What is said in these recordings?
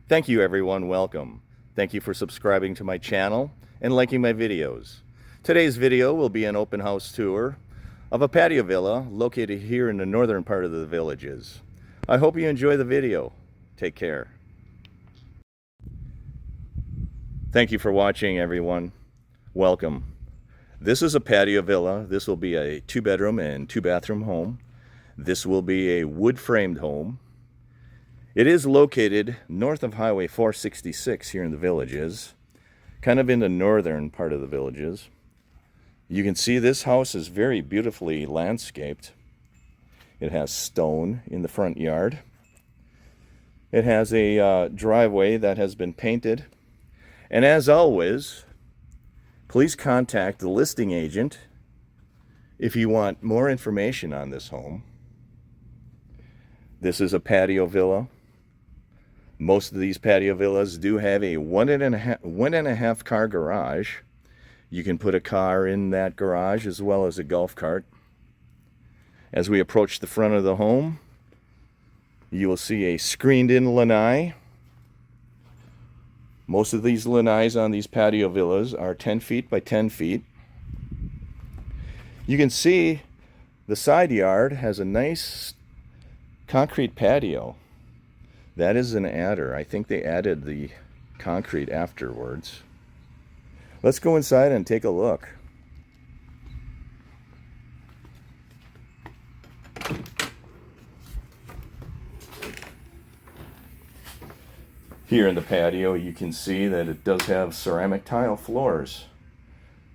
Thank you everyone, welcome. Thank you for subscribing to my channel and liking my videos. Today's video will be an open house tour of a patio villa located here in the northern part of the Villages. I hope you enjoy the video. Take care. Thank you for watching everyone. Welcome. This is a patio villa. This will be a 2-bedroom and 2-bathroom home. This will be a wood-framed home. It is located north of Highway 466 here in the Villages, kind of in the northern part of the Villages. You can see this house is very beautifully landscaped. It has stone in the front yard. It has a driveway that has been painted. And as always, please contact the listing agent if you want more information on this home. This is a patio villa. Most of these patio villas do have a one and a half car garage. You can put a car in that garage as well as a golf cart. As we approach the front of the home, you will see a screened-in lanai. Most of these lanais on these patio villas are 10 feet by 10 feet. You can see the side yard has a nice concrete patio. That is an adder. I think they added the concrete afterwards. Let's go inside and take a look. Here in the patio, you can see that it does have ceramic tile floors.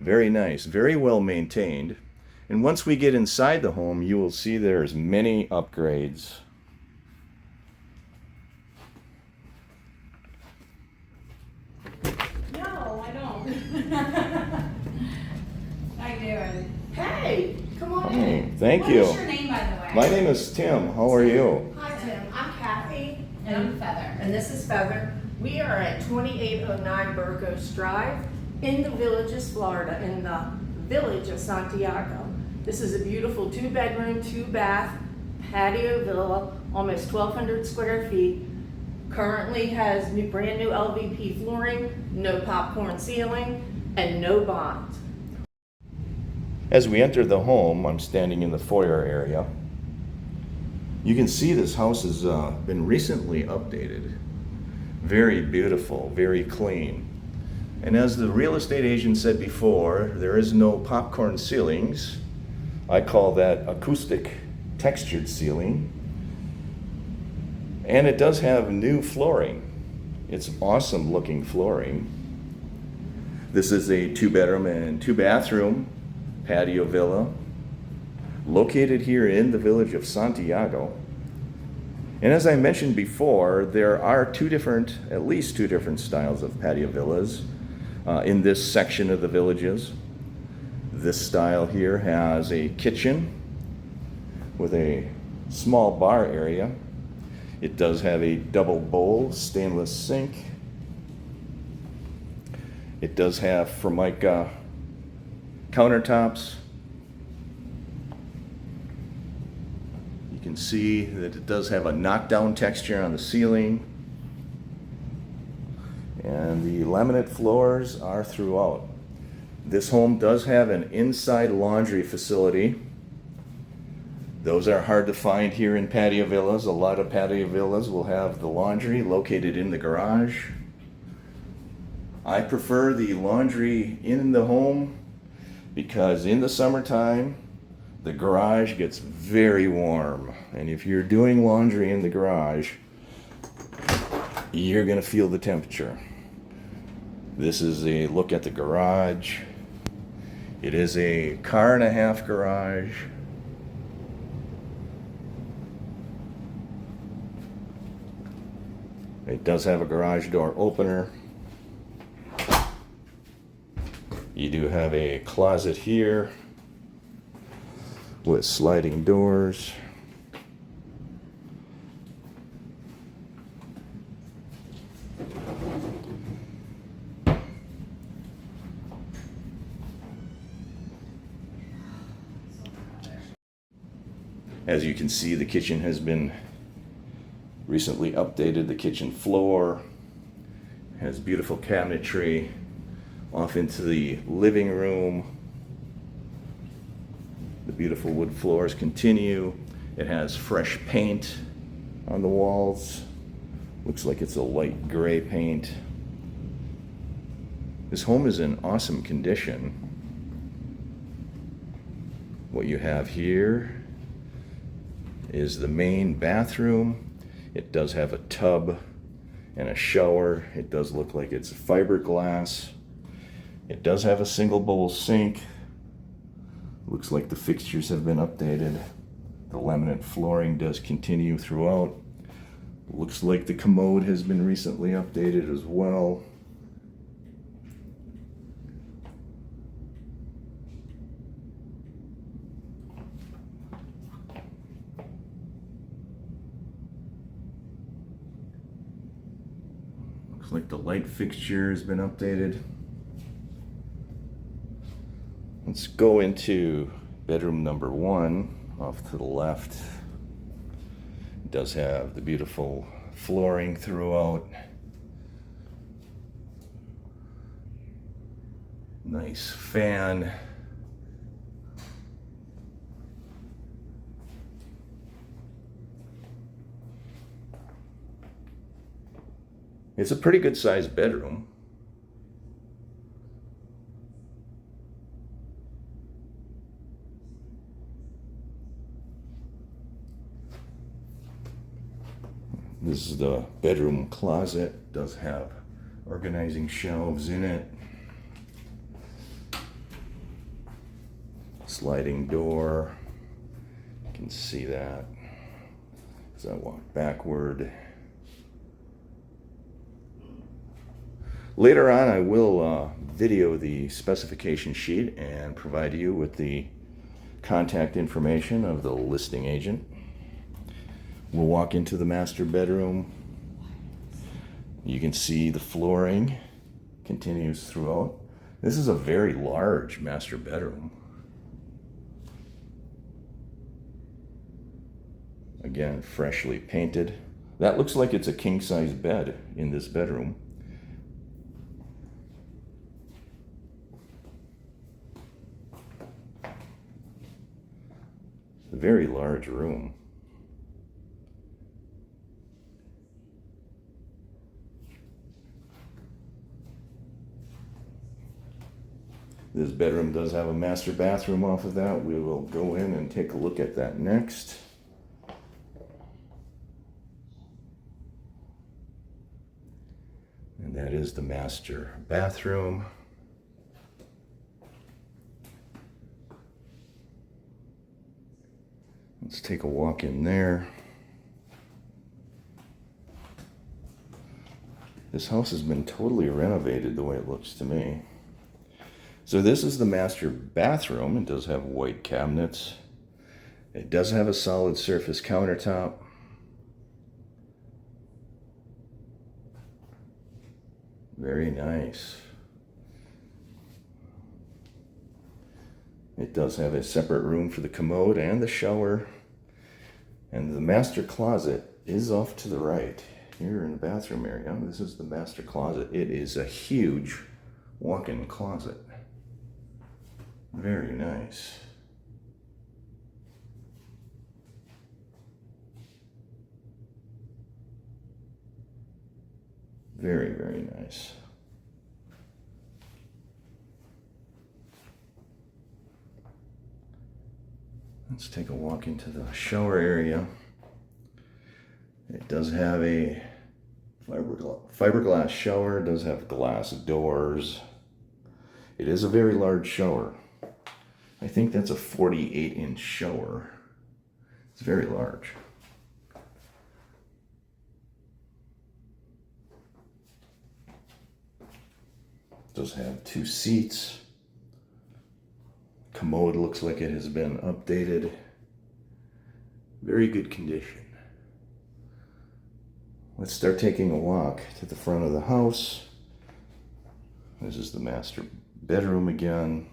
Very nice, very well maintained. And once we get inside the home, you will see there's many upgrades. How you doing? Hey, come on Hey, in. thank you. What's your name, by the way? My name is Tim. How are you? Hi, Tim. I'm Kathy. And I'm Feather. And this is Feather. We are at 2809 Burgos Drive in the Villages, Florida, in the Village of Santiago. This is a beautiful 2-bedroom, 2-bath patio villa, almost 1,200 square feet. Currently has brand new LVP flooring, no popcorn ceiling, and no bond. As we enter the home, I'm standing in the foyer area. You can see this house has been recently updated. Very beautiful, very clean. And as the real estate agent said before, there is no popcorn ceilings. I call that acoustic textured ceiling. And it does have new flooring. It's awesome looking flooring. This is a 2-bedroom and 2-bathroom patio villa located here in the Village of Santiago. And as I mentioned before, there are at least two different styles of patio villas in this section of the Villages. This style here has a kitchen with a small bar area. It does have a double bowl stainless sink. It does have Formica countertops. You can see that it does have a knockdown texture on the ceiling. And the laminate floors are throughout. This home does have an inside laundry facility. Those are hard to find here in patio villas. A lot of patio villas will have the laundry located in the garage. I prefer the laundry in the home because in the summertime, the garage gets very warm. And if you're doing laundry in the garage, you're gonna feel the temperature. This is a look at the garage. It is a 1.5 car garage. It does have a garage door opener. You do have a closet here with sliding doors. As you can see, the kitchen has been recently updated. The kitchen floor Has beautiful cabinetry off into the living room. The beautiful wood floors continue. It has fresh paint on the walls. Looks like it's a light gray paint. This home is in awesome condition. What you have here is the main bathroom. It does have a tub and a shower. It does look like it's fiberglass. It does have a single bowl sink. Looks like the fixtures have been updated. The laminate flooring does continue throughout. Looks like the commode has been recently updated as well. Looks like the light fixture has been updated. Let's go into bedroom number 1 off to the left. It does have the beautiful flooring throughout. Nice fan. It's a pretty good sized bedroom. This is the bedroom closet. It does have organizing shelves in it. Sliding door. You can see that as I walk backward. Later on, I will video the specification sheet and provide you with the contact information of the listing agent. We'll walk into the master bedroom. You can see the flooring continues throughout. This is a very large master bedroom. Again, freshly painted. That looks like it's a king-size bed in this bedroom. A very large room. This bedroom does have a master bathroom off of that. We will go in and take a look at that next. And that is the master bathroom. Let's take a walk in there. This house has been totally renovated the way it looks to me. So this is the master bathroom. It does have white cabinets. It does have a solid surface countertop. Very nice. It does have a separate room for the commode and the shower. And the master closet is off to the right. Here in the bathroom area, this is the master closet. It is a huge walk-in closet. Very nice. Very, very nice. Let's take a walk into the shower area. It does have a fiberglass shower. It does have glass doors. It is a very large shower. I think that's a 48-inch shower. It's very large. It does have 2 seats. Commode looks like it has been updated. Very good condition. Let's start taking a walk to the front of the house. This is the master bedroom again.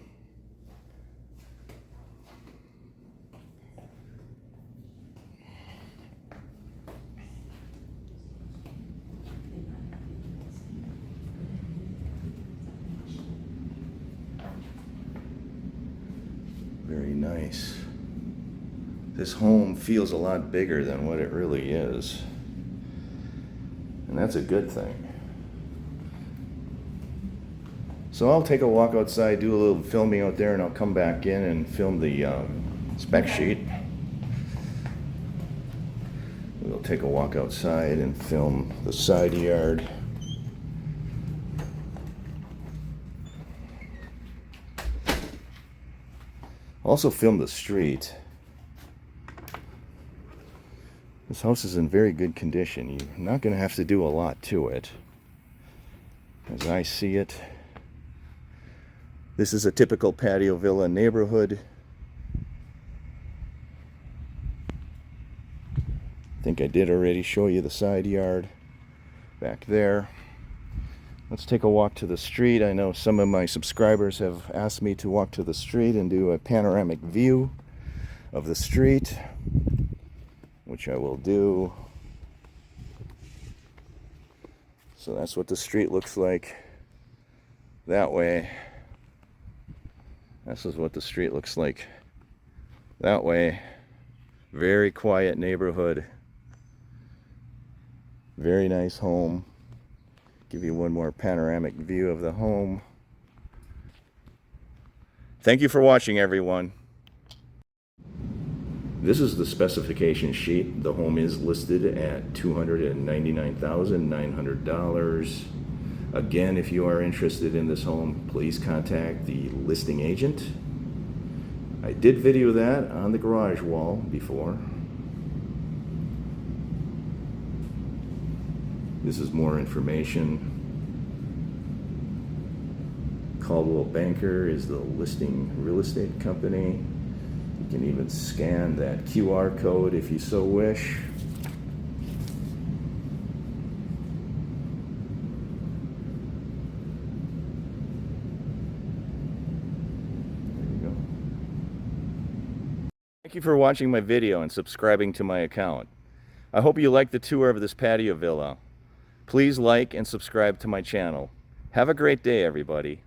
nice. This home feels a lot bigger than what it really is. And that's a good thing. So I'll take a walk outside, do a little filming out there, and I'll come back in and film the spec sheet. We'll take a walk outside and film the side yard. Also film the street. This house is in very good condition. You're not going to have to do a lot to it. As I see it, this is a typical Patio Villa neighborhood. I think I did already show you the side yard back there. Let's take a walk to the street. I know some of my subscribers have asked me to walk to the street and do a panoramic view of the street, which I will do. So that's what the street looks like that way. This is what the street looks like that way. Very quiet neighborhood. Very nice home. Give you one more panoramic view of the home. Thank you for watching, everyone. This is the specification sheet. The home is listed at $299,900. Again, if you are interested in this home, please contact the listing agent. I did video that on the garage wall before. This is more information. Coldwell Banker is the listing real estate company. You can even scan that QR code if you so wish. There you go. Thank you for watching my video and subscribing to my account. I hope you liked the tour of this patio villa. Please like and subscribe to my channel. Have a great day, everybody.